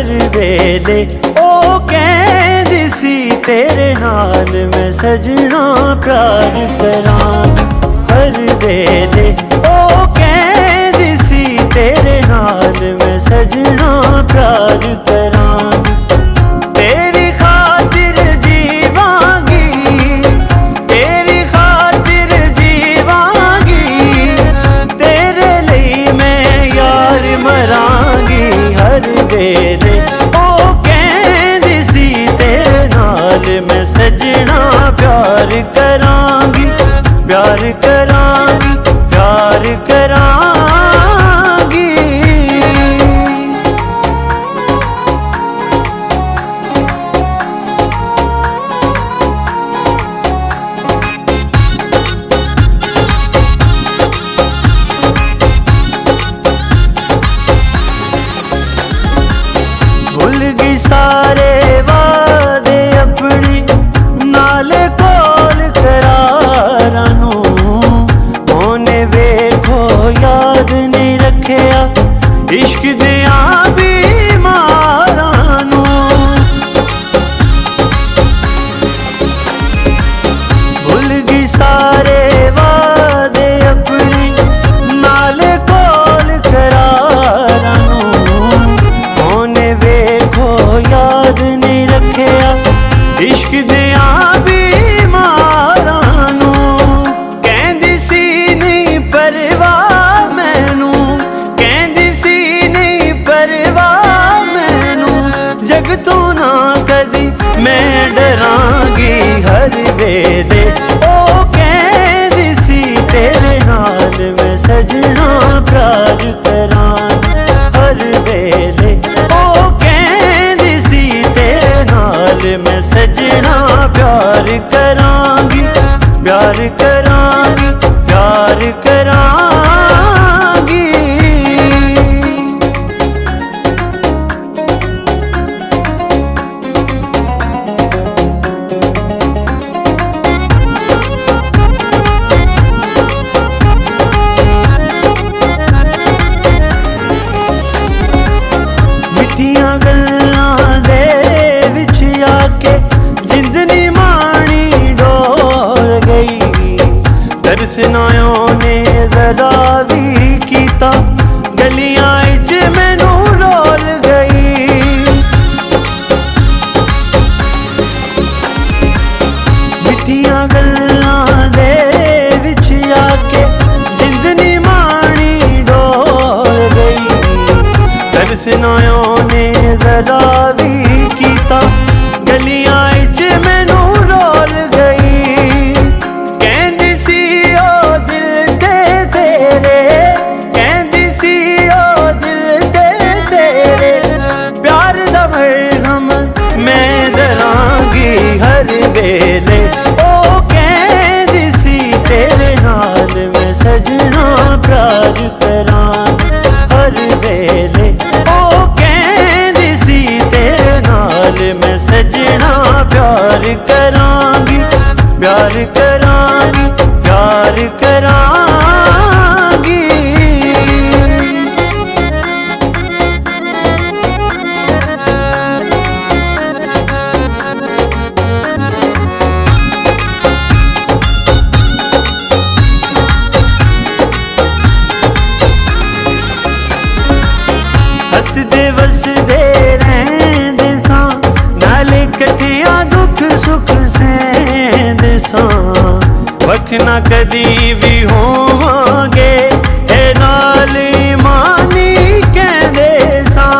हर वेले ओ कहंदी सी तेरे नाल मैं सजना प्यार करां। हर वेले ओ कहंदी सी तेरे नाल मैं सजना प्यार करां। तेरी खातिर जीवांगी, तेरी खातिर जीवांगी, तेरे लिए मैं यार मरांगी। हर वेले ओ कहंदी सी तेरे नाल मैं सजना प्यार करांगी, प्यार करांगी, प्यार करांगी। भुल गई सारे वादे अपनी नाल कोल करारां नूं। ओने वेखो याद नहीं रखिया इश्क दियां बीमारां नूं। भुल गई सारे वादे अपनी नाल कोल करारां नूं। ओने वेखो याद नहीं रखिया इश्क दियां बीमारां नूं। कहंदी सी नहीं परवाह मैनू, कहंदी सी नहीं परवाह मैनू, जग तू ना कदी मैं डरांगी। हर वेले ओ कहंदी सी तेरे नाल मैं सजना प्यार करां। हर वेले ओ कहंदी सी तेरे नाल मैं सजना प्यार करांगी, प्यार करांगी, प्यार करांगी। मिठियां गल्लां दे विच आके जिंदनी माणी डोल गई। तरस नायों ने जरा भी कीता गलियां इच मैनू रोल गई। मिठियां गल्लां दे विच आके जिंदनी माणी डोल गई। तरस नायों ने जरा भी कीता गलियां इच मैनू रोल गई। कहंदी सी ओ दिल ते तेरे, कहंदी सी ओ दिल ते तेरे, प्यार दा मरहम मैं दरांगी। हर वेले ओ कहंदी सी तेरे नाल मैं सजना प्यार करां। हर वेले ओ कहंदी सी तेरे नाल मैं सजना प्यार करांगी, प्यार करांगी, प्यार करांगी। हसदे वसदे रहिंदे सां नाले कट्ठियां दुख सुख सहंदे सां। वख ना कदी भी होवांगे ए नाल मानी कहंदे सां।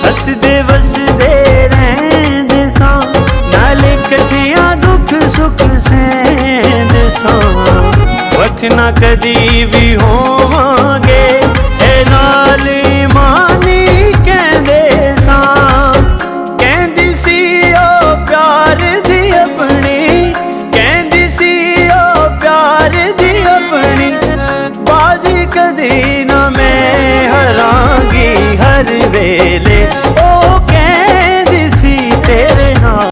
हसदे वसदे रहिंदे सां नाले कट्ठियां दुख सुख सहंदे सां। वख ना कदी भी हो